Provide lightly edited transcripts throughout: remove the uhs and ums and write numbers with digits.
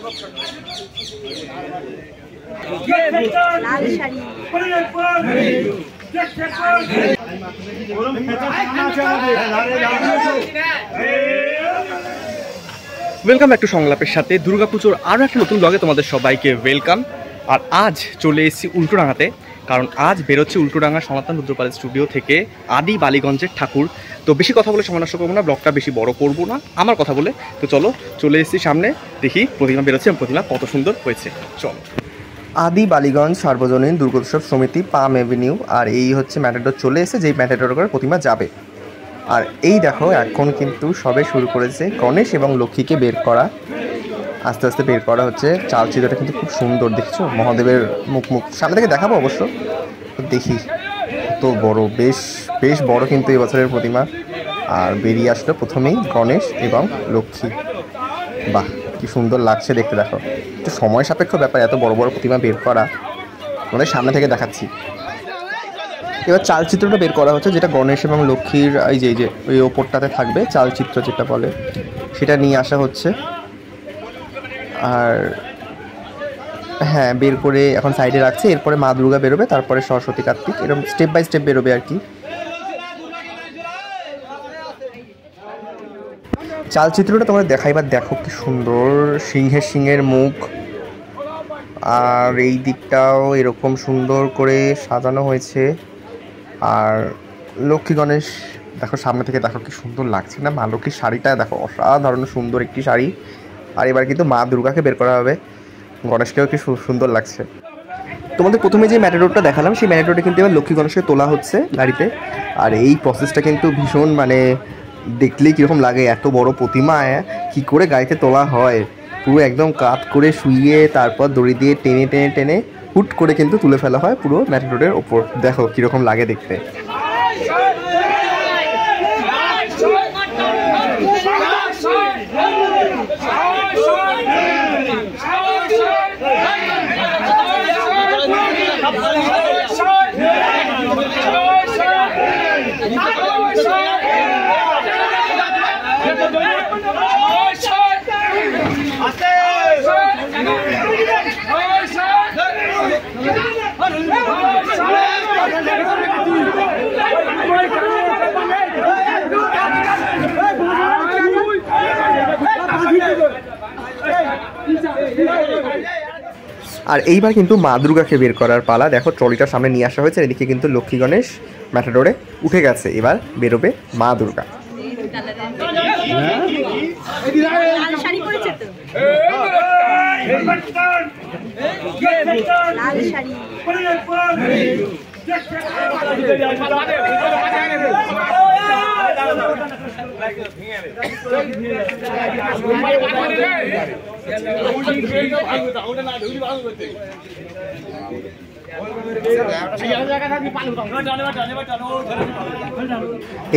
Welcome back to সংলাপের সাথে দুর্গাপুজোর আরও একটা নতুন ব্লগে তোমাদের সবাইকে ওয়েলকাম। আর আজ চলে এসেছি উল্টোডাঙাতে, কারণ আজ বেরোচ্ছে উল্টোডাঙা সনাতন রুদ্রপালের স্টুডিও থেকে আদি বালিগঞ্জের ঠাকুর। তো বেশি কথা বলে সময় নষ্ট করবো না, ব্লগটা বেশি বড় করবো না আমার কথা বলে। তো চলো চলে এসেছি সামনে, দেখি প্রতিমা বেরোচ্ছে এবং প্রতিমা কত সুন্দর হয়েছে। চলো। আদি বালিগঞ্জ সার্বজনীন দুর্গোৎসব সমিতি, পাম এভিনিউ। আর এই হচ্ছে ম্যাটাডোর চলে এসে, যেই ম্যাটাডোর করে প্রতিমা যাবে। আর এই দেখো এখন কিন্তু সবে শুরু করেছে গণেশ এবং লক্ষ্মীকে বের করা, আস্তে আস্তে বের করা হচ্ছে। চালচিত্রটা কিন্তু খুব সুন্দর, দেখছো মহাদেবের মুখ সামনে থেকে দেখাবো অবশ্য। দেখি তো বড়, বেশ বড় কিন্তু এই বছরের প্রতিমা। আর বেরিয়ে আসলো প্রথমেই গণেশ এবং লক্ষ্মী। বাহ কি সুন্দর লাগছে দেখতে। দেখো একটু সময় সাপেক্ষ ব্যাপার এত বড় বড় প্রতিমা বের করা, মানে সামনে থেকে দেখাচ্ছি। এবার চালচিত্রটা বের করা হচ্ছে, যেটা গণেশ এবং লক্ষ্মীর এই যে ওই ওপরটাতে থাকবে চালচিত্র যেটা বলে, সেটা নিয়ে আসা হচ্ছে। আর হ্যাঁ বের করে এখন সাইডে রাখছে। এরপরে মা দুর্গা বেরোবে, তারপরে সরস্বতী, কার্তিক, এরকম স্টেপ বাই স্টেপ বেরোবে আর কি। চালচিত্রটা তোমরা দেখাইবার দেখো কি সুন্দর, সিংহের মুখ। আর এই দিকটাও এরকম সুন্দর করে সাজানো হয়েছে। আর লক্ষ্মী গণেশ দেখো সামনে থেকে দেখো কি সুন্দর লাগছে না। মা লক্ষ্মীর শাড়িটা দেখো অসাধারণ সুন্দর একটি শাড়ি। আর এবার কিন্তু মা দুর্গাকে বের করা হবে, গণেশকেও কি সুন্দর লাগছে। তোমাদের প্রথমে যে ম্যাটাডোরটা দেখালাম, সেই ম্যাটাডোরটা কিন্তু এবার লক্ষ্মী গণেশকে তোলা হচ্ছে গাড়িতে। আর এই প্রসেসটা কিন্তু ভীষণ, মানে দেখলেই কীরকম লাগে, এত বড় প্রতিমা কি করে গাড়িতে তোলা হয়। পুরো একদম কাত করে শুইয়ে তারপর দড়ি দিয়ে টেনে টেনে টেনে হুট করে কিন্তু তুলে ফেলা হয় পুরো ম্যাটাডোরের ওপর। দেখো কীরকম লাগে দেখতে। আর এইবার কিন্তু মা দুর্গাকে বের করার পালা। দেখো ট্রলিটার সামনে নিয়ে আসা হয়েছে, এদিকে কিন্তু লক্ষ্মী গণেশ ম্যাটাডোরে উঠে গেছে। এবার বেরোবে মা দুর্গা।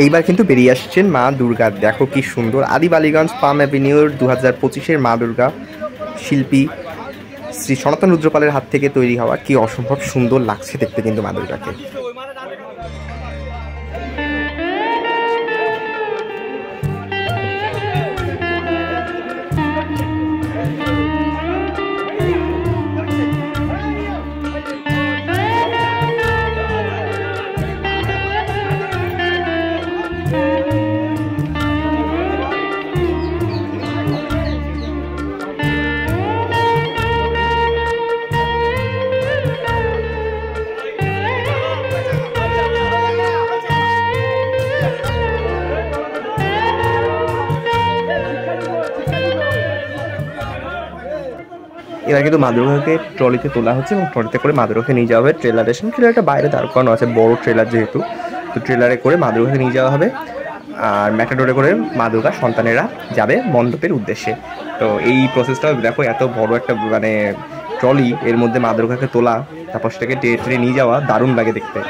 এইবার কিন্তু বেরিয়ে আসছেন মা দুর্গা। দেখো কি সুন্দর, আদি বালিগঞ্জ পাম অ্যাভিনিউর 2025-এর মা দুর্গা শিল্পী শ্রী সনাতন রুদ্রপালের হাত থেকে তৈরি হওয়া। কি অসম্ভব সুন্দর লাগছে দেখতে কিন্তু মা দুর্গাকে। এবার কিন্তু মা দুর্গাকে ট্রলিতে তোলা হচ্ছে এবং ট্রলিতে করে মা দুর্গাকে নিয়ে যাওয়া হবে ট্রেলারে। ট্রেলারটা বাইরে দাঁড় করানো আছে, বড় ট্রেলার যেহেতু, তো ট্রেলারে করে মা দুর্গাকে নিয়ে যাওয়া হবে। আর ম্যাটাডোরে করে মা দুর্গার সন্তানেরা যাবে মণ্ডপের উদ্দেশ্যে। তো এই প্রসেসটা দেখো, এত বড় একটা মানে ট্রলি, এর মধ্যে মা দুর্গাকে তোলা, তারপর সেটাকে টেনে নিয়ে যাওয়া, দারুণ লাগে দেখতে।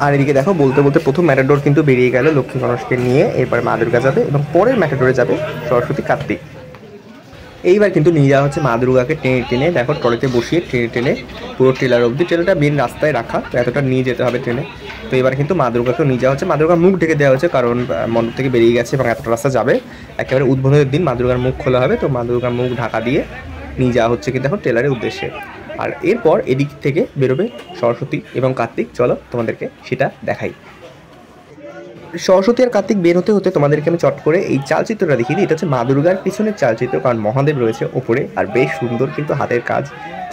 আর এদিকে দেখো বলতে বলতে প্রথম ম্যাটাডোর কিন্তু বেরিয়ে গেল লক্ষ্মী গণেশকে নিয়ে। এরপর মা দুর্গা যাবে এবং পরের ম্যাটাডোরে যাবে সরস্বতী কার্তিক। এইবার কিন্তু নিয়ে যাওয়া হচ্ছে মা দুর্গাকে টেনে টেনে, দেখো ট্রলিতে বসিয়ে টেনে টেনে পুরো ট্রেলার অবধি। ট্রেলারটা মেন রাস্তায় রাখা, তো এতটা নিয়ে যেতে হবে ট্রেনে। তো এবার কিন্তু মা দুর্গাকেও নিয়ে যাওয়া হচ্ছে। মা দুর্গার মুখ ঢেকে দেওয়া হচ্ছে, কারণ মণ্ডপ থেকে বেরিয়ে গেছে এবং এতটা রাস্তা যাবে। একেবারে উদ্বোধনের দিন মা দুর্গার মুখ খোলা হবে, তো মা দুর্গার মুখ ঢাকা দিয়ে নিয়ে যাওয়া হচ্ছে কিন্তু এখন ট্রেলারের উদ্দেশ্যে। আর এরপর এদিক থেকে বেরোবে সরস্বতী এবং কার্তিক। চলো তোমাদেরকে সেটা দেখাই। সরস্বতী আর কার্তিক বের হতে হতে তোমাদেরকে আমি চট করে এই চালচিত্রটা দেখিয়ে দিই। এটা হচ্ছে মা দুর্গার পিছনের চালচিত্র, কারণ মহাদেব রয়েছে ওপরে আর বেশ সুন্দর কিন্তু হাতের কাজ,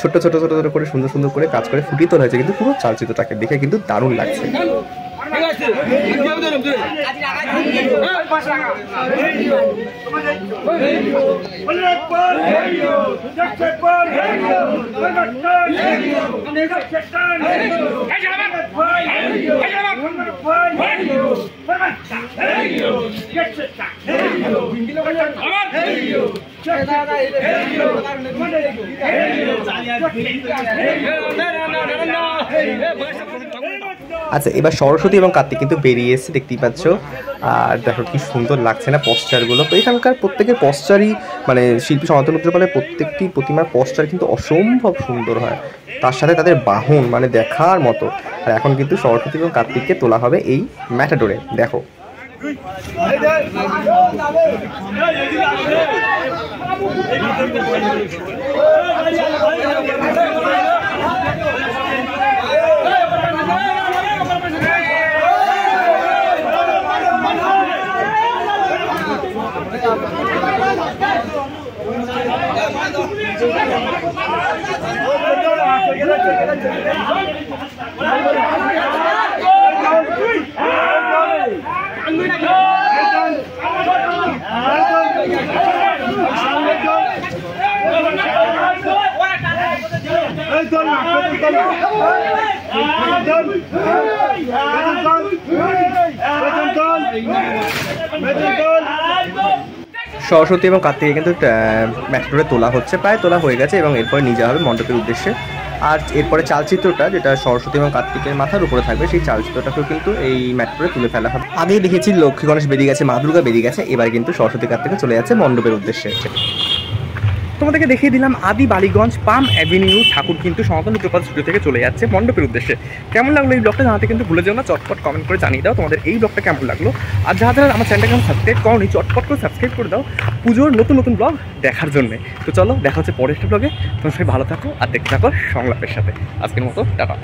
ছোট ছোট ছোট ছোট করে সুন্দর সুন্দর করে কাজ করে ফুটিয়ে তোলা হয়েছে। কিন্তু পুরো চালচিত্রটাকে দেখে কিন্তু দারুণ লাগছে। আচ্ছা, এবার সরস্বতী এবং কার্তিক কিন্তু বেরিয়ে এসেছে, দেখতেই পাচ্ছ। আর দেখো কি সুন্দর লাগছে না পশ্চারগুলো। তো এখানকার প্রত্যেকের পশ্চারই মানে শিল্পী সনাতন রুদ্রপালের প্রত্যেকটি প্রতিমার পশ্চার কিন্তু অসম্ভব সুন্দর হয়, তার সাথে তাদের বাহন মানে দেখার মতো। আর এখন কিন্তু সরস্বতী এবং কার্তিককে তোলা হবে এই ম্যাটাডোরে, দেখো। সরস্বতী এবং কার্তিকে কিন্তু ম্যাটাডোরে তোলা হচ্ছে, প্রায় তোলা হয়ে গেছে এবং এরপরে নিয়ে যাওয়া হবে মণ্ডপের উদ্দেশ্যে। আর এরপরে চালচিত্রটা যেটা সরস্বতী এবং কার্তিকের মাথার উপরে থাকবে, সেই চালচিত্রটাকেও কিন্তু এই ম্যাটাডোরে তুলে ফেলা হবে। আগেই দেখেছি লক্ষ্মী গণেশ বেরিয়ে গেছে, মা দুর্গা বেরিয়ে গেছে, এবার কিন্তু সরস্বতী কার্তিকে চলে যাচ্ছে মণ্ডপের উদ্দেশ্যে। তোমাদেরকে দেখিয়ে দিলাম আদি বালিগঞ্জ পাম অ্যাভিনিউ ঠাকুর কিন্তু সনাতন রুদ্রপাল স্টুডিও থেকে চলে যাচ্ছে মণ্ডপের উদ্দেশ্যে। কেমন লাগলো এই ব্লগটা জানাতে কিন্তু ভুলে যেও না, চটপট কমেন্ট করে জানিয়ে দাও তোমাদের এই ব্লগটা কেমন লাগলো। আর যারা যারা আমার চ্যানেলটাকে সাবস্ক্রাইব করোনি চটপট করে সাবস্ক্রাইব করে দাও পুজোর নতুন নতুন ব্লগ দেখার জন্য। তো চলো দেখা হচ্ছে পরের একটা ব্লগে। তোমরা সবাই ভালো থাকো আর দেখতে থাকো সংলাপের সাথে। আজকের মতো টাটা।